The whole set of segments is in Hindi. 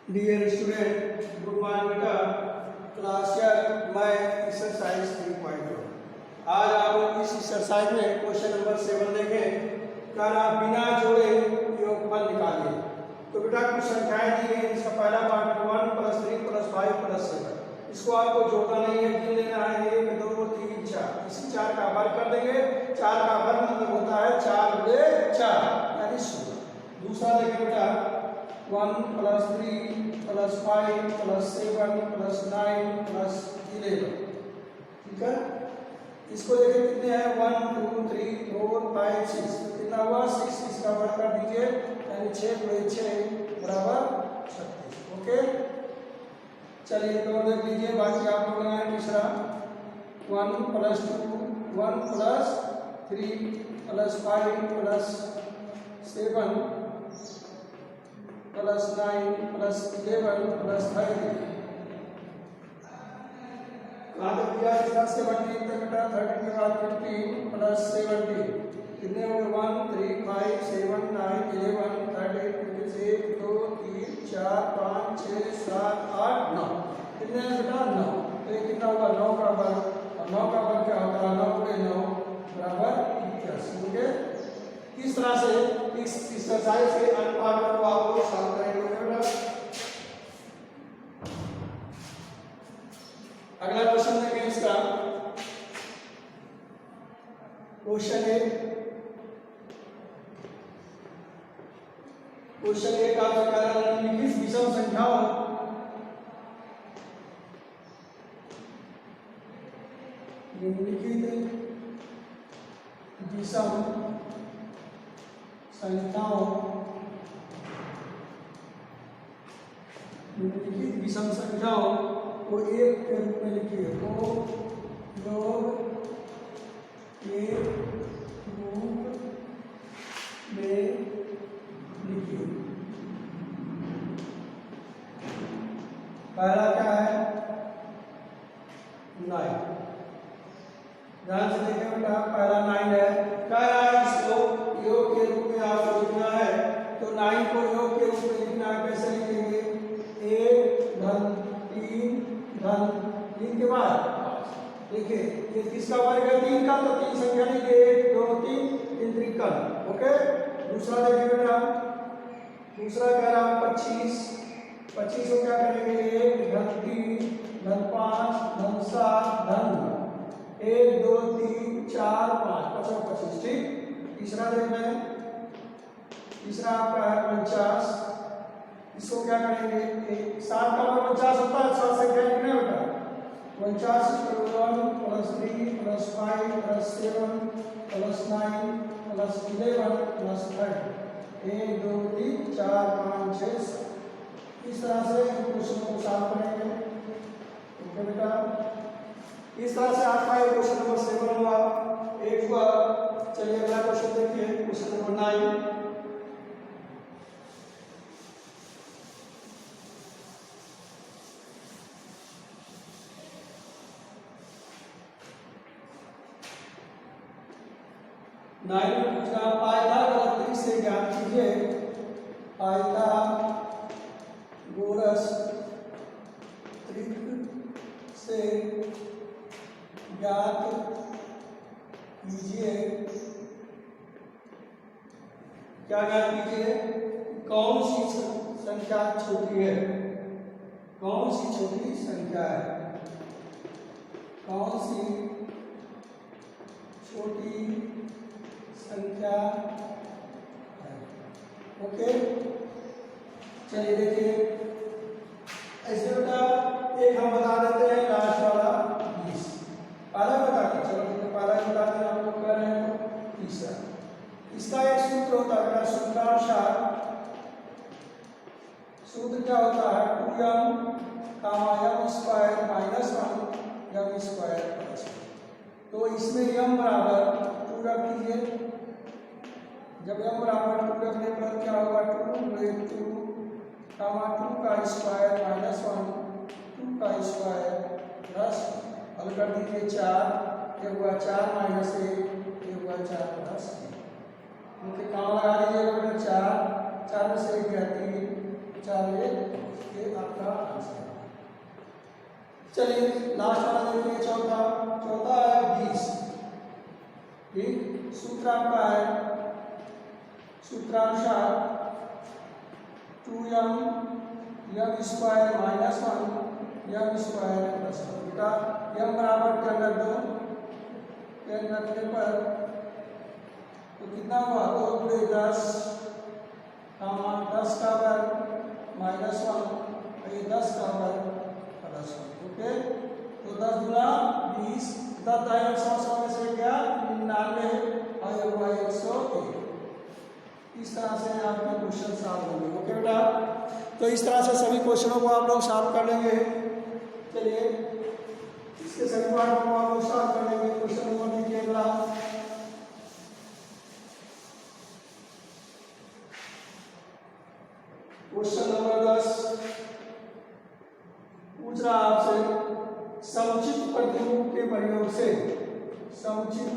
डियर स्टूडेंट, गुड मॉर्निंग बेटा। क्लास मैं एक्सरसाइज 3.1 आज आप लोग इस एक्सरसाइज में क्वेश्चन नंबर 7 देखें। कह रहा बिना जोड़े योगफल निकालिए। तो बेटा कुछ संख्याएं दी है। इसका पहला पार्ट 1 + 3 + 5 + 7। इसको आपको जोड़ना नहीं है, गिन लेना है 1 2 3 4। इसी 4 का वर्ग कर देंगे। 4 का वर्ग मतलब होता है 4 × 4 यानी 16। दूसरा देखें बेटा 1 + 3 + 5 + 7 + 9 + 11। ठीक है, इसको देखें कितने हैं 1 2 3 4 5 6। तो कितना हुआ 6। इसका वर्ग कर दीजिए यानी 6 × 6 = 36। ओके, चलिए तो देख लीजिए बाकी आप लोग लगाए। तीसरा 1 + 2 1 + 3 + 5 + 7 + 9 + 11 + 13। कहाँ तक दिया? 17 तक बेटा। 13 के बाद 15 + 17 कितने हो गए 1 3 5 7 9 11 13 1 2 3 4 5 6 7 8 9। कितने हैं बेटा 9। तो ये कितना होगा 9 का वर्ग। और 9 का वर्ग क्या होता है 9 × 9 = 81। ओके, किस तरह से इस एक्सरसाइज के अनुपात को आप लोग सॉल्व करेंगे बेटा। अगला क्वेश्चन देखें इसका। क्वेश्चन 1 आपसे कह रहा है निम्नलिखित विषम संख्याओं विषम संख्याओं को एक के रूप में लिखिए। को योग के रूप में लिखिए। पहला क्या है 9। ध्यान से देखें बेटा, पहला 9 है। कह रहा है इसको योग के रूप में आपको लिखना है। तो 9 को योग के रूप में लिखना है। कैसे लिखेंगे 1 धन 3 धन 3 के बाद 5। देखिए ये किसका वर्ग है 3 का। तो 3 संख्या लिखिए 1 2 3 3 त्रिकन। ओके, दूसरा देखिए बेटा। दूसरा कह रहा है 25। 25 को क्या करेंगे 1 धन 3 धन 5 धन 7 धन 1 2 3 4 5 25। ठीक, तीसरा देख रहे हैं। तीसरा आपका है 49। इसको क्या करेंगे 7 का वर्ग 49 होता है। 7 संख्या लिखना है बेटा। 49 + 1 + 3 + 5 + 7 + 9 + 11 + 13 1 2 3 4 5 6 7। इस तरह से क्वेश्चन को सॉल्व करेंगे। ओके बेटा, इस तरह से आपका ये क्वेश्चन नंबर 7 हुआ। एक हुआ। चलिए अगला क्वेश्चन देखिए, क्वेश्चन नंबर 9। पाइथागोरस से ज्ञात कीजिए। पाइथागोरस से ज्ञात कीजिए। क्या ज्ञात कीजिए? कौन सी संख्या छोटी है। कौन सी छोटी संख्या है। कौन सी छोटी संख्या है। ओके, चलिए देखिए ऐसे बेटा एक हम बता देते हैं लास्ट वाला 20। पहला बता दें। चलो ठीक है, पहला बता दें। हम लोग कर रहे हैं तीसरा। इसका एक सूत्र होता है बेटा। सूत्रानुसार सूत्र क्या होता है 2m, m² - 1 m²। तो इसमें m बराबर 2 रख दीजिए। जब m बराबर 2 रखने पर क्या होगा 2 × 2 2 का स्क्वायर - 1 2 का स्क्वायर प्लस हल कर दीजिए 4। ये हुआ 4 - 1 ये हुआ 4 + 1। उनके काम लगा दीजिएगा बेटा 4 4 में से 1 गया 3 41 ये आपका आंसर है। चलिए लास्ट वाला देखिए, चौथा है 20। ठीक, सूत्र आपका है सूत्रानुसार 2m m square minus 1 m square plus 1। बेटा m बराबर 10 रख दो, 10 रखने पर तो कितना हुआ, 2 गुणे 10 10 का वर्ग माइनस 1 और ये 10 का वर्ग प्लस 1। ओके, तो 10 गुना 20, 10 दाएं 100 में से क्या 99 और ये हुआ 101। इस तरह से आपके क्वेश्चन सॉल्व होंगे। ओके बेटा, तो इस तरह से सभी क्वेश्चनों को आप लोग सॉल्व कर लेंगे। चलिए इसके सभी पार्टों को आप लोग सॉल्व कर लेंगे। क्वेश्चन नंबर देखिए अगला, क्वेश्चन नंबर 10 पूछ रहा आपसे समुचित प्रतिरूप के प्रयोग से, समुचित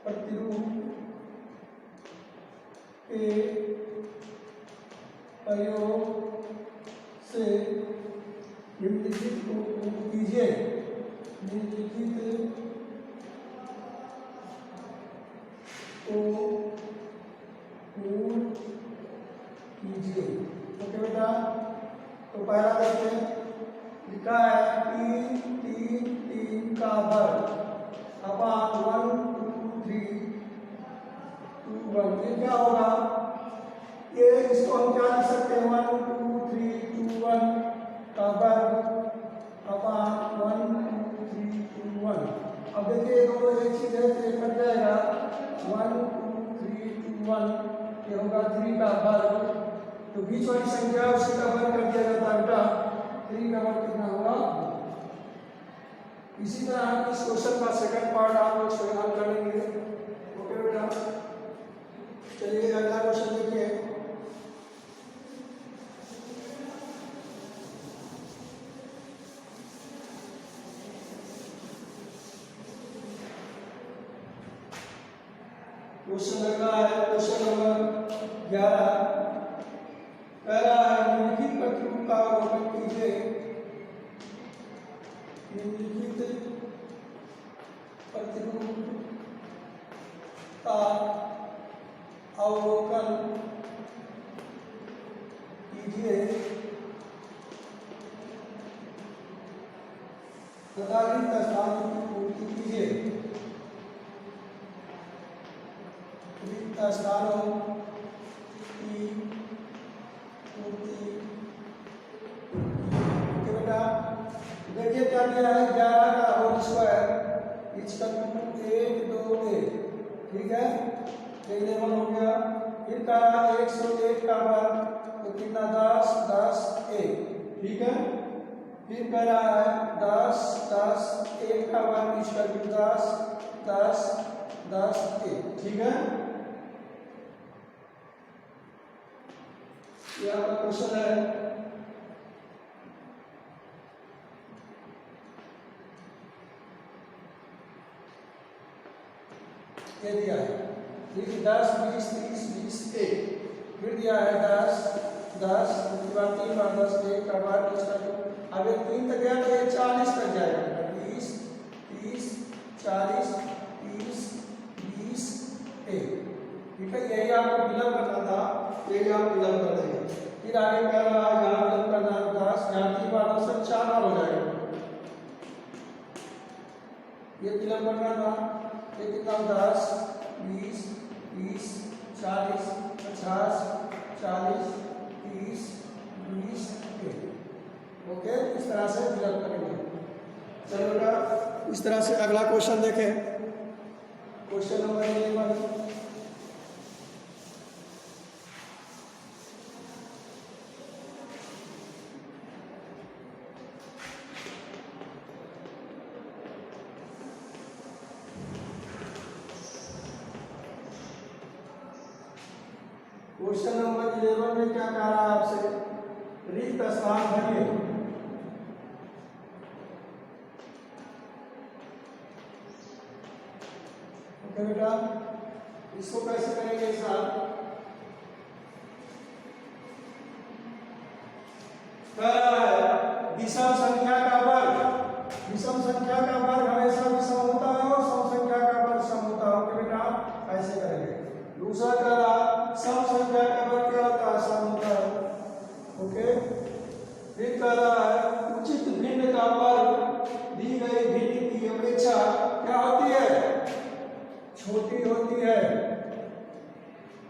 प्रतिरूप के प्रयोग से निम्नलिखित को प्रूव कीजिए। निम्नलिखित को प्रूव कीजिए। ओके बेटा, तो पहला देखते हैं, लिखा है 3 का वर्ग अपान 1 2 3 2 1। ये क्या होगा, ये इसको हम क्या लिख सकते हैं, 1 2 3 2 1 का वर्ग अपान 1 2 3 2 1। अब देखिए दोनों एक चीज है, तो कट जाएगा 1 2 3 2 1, ये होगा 3 का वर्ग, तो बीच वाली संख्या उसी का वर्ग कर दिया जाता है बेटा। 3 का वर्ग कितना होगा। इसी तरह हम इस क्वेश्चन का सेकंड पार्ट आप लोग स्वयं हल कर लेंगे। ओके बेटा, चलिए अगला क्वेश्चन देखिए, क्वेश्चन अगला है क्वेश्चन नंबर 11। कह रहा है निम्नलिखित प्रतिरूप का अवलोकन कीजिए। निम्नलिखित प्रतिरूप का अवलोकन कीजिए तथा रिक्त स्थानों की पूर्ति कीजिए। रिक्त स्थानों की पूर्ति। बेटा देखिए क्या दिया है, 11 का होल स्क्वायर इसका 1 2 1। ठीक है, 11 हो गया। फिर का 101 का वर्ग तो कितना 10 10 1। ठीक है, फिर कह रहा है 10 10 1 का वर्ग इसका 10 10 10 1। ठीक है, ये आपका क्वेश्चन है। ये दिया है 10 20 30 20 1। फिर दिया है 10 10 उसके बाद 3 बार 10 1 का बाद इसका। अब ये 3 तक गया तो ये 40 तक जाएगा। 20 30 40 30 20 1। ठीक है, यही आपको विलंब करना था, यही आप विलंब कर देंगे। फिर आगे कह रहा है यहाँ विलंब करना 10, यहाँ 3 बार 10 4 बार हो जाएगा। ये विलंब करना था, ये कितना 10 20 30 40 50 40 30 20 1। ओके, इस तरह से विलंब करेंगे। चलो बेटा इस तरह से अगला क्वेश्चन देखें, क्वेश्चन नंबर 11। क्वेश्चन नंबर 11 में क्या कह रहा है आपसे, रिक्त स्थान भरिए। ओके बेटा, इसको कैसे करेंगे साहब, कह रहा है विषम संख्या का वर्ग, विषम संख्या का वर्ग हमेशा विषम होता है और सम संख्या का वर्ग सम होता है। ओके बेटा, ऐसे करेंगे। दूसरा कह रहा सम संख्या का वर्ग क्या होता है, सम होता है। ओके, फिर कह रहा है उचित भिन्न का वर्ग दी गई भिन्न की अपेक्षा क्या होती है, छोटी होती है।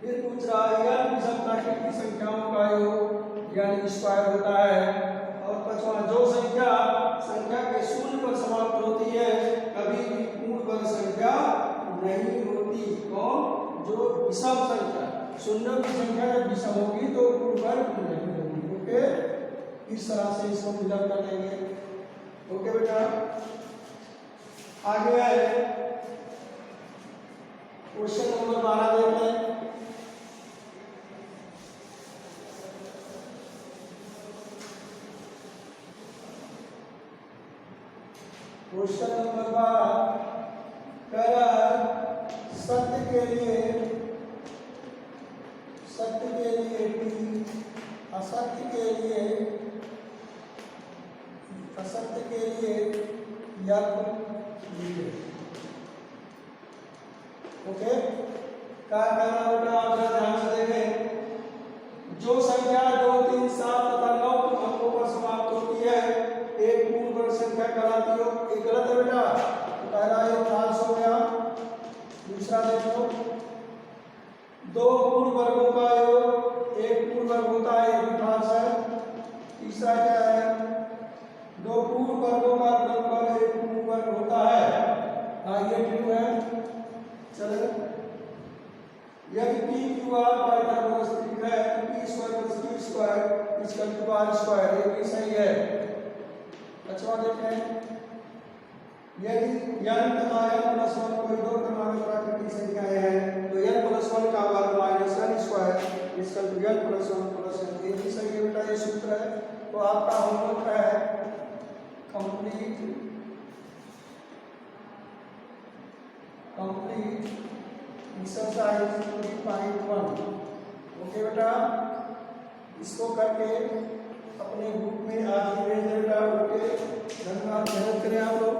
फिर पूछ रहा है यह विषम प्राकृतिक संख्याओं का योग यानी स्क्वायर होता है। और पांचवा जो संख्या संख्या के शून्य पर समाप्त होती है कभी भी पूर्ण वर्ग संख्या नहीं होती। कौन, जो विषम संख्या, शून्य की संख्या जब विषम होगी तो पूर्ण वर्ग नहीं होगी। ओके, इस तरह से इसको फिलअप कर लेंगे। ओके बेटा, आगे है क्वेश्चन नंबर 12 देखते हैं। क्वेश्चन नंबर 12 कह रहा है सत्य के लिए टी, असत्य के लिए यफ लीजिए। ओके, क्या कहना बेटा, आप जरा ध्यान से देखें। जो संख्या 2, 3, 7 तथा 9 अंकों पर समाप्त होती है एक पूर्ण वर्ग संख्या कहलाती है। एक गलत है बेटा, तो कह रहा है फाल्स हो गया। दूसरा देखो, दो पूर्ण वर्गों का योग एक पूर्ण वर्ग होता है, ये भी फाल्स है। तीसरा क्या है, दो पूर्ण वर्गों का गुणनफल एक पूर्ण वर्ग होता है, हाँ ये ट्रू है। चलो, यदि p q r पाइथागोरस त्रिक है तो p square plus q square equal to r square, ये भी सही है। अच्छा देखें, यदि n तथा n प्लस 1 कोई दो क्रमांक प्राकृतिक संख्याएं हैं तो n प्लस 1 का वर्ग minus n square equal to n plus 1 plus n, ये भी सही है बेटा, ये सूत्र है। तो आपका होमवर्क है कंप्लीट एक्सरसाइज 3.1। ओके बेटा, इसको करके अपने बुक में आज ही भेज देगा। ओके, धन्यवाद, मेहनत करें आप लोग।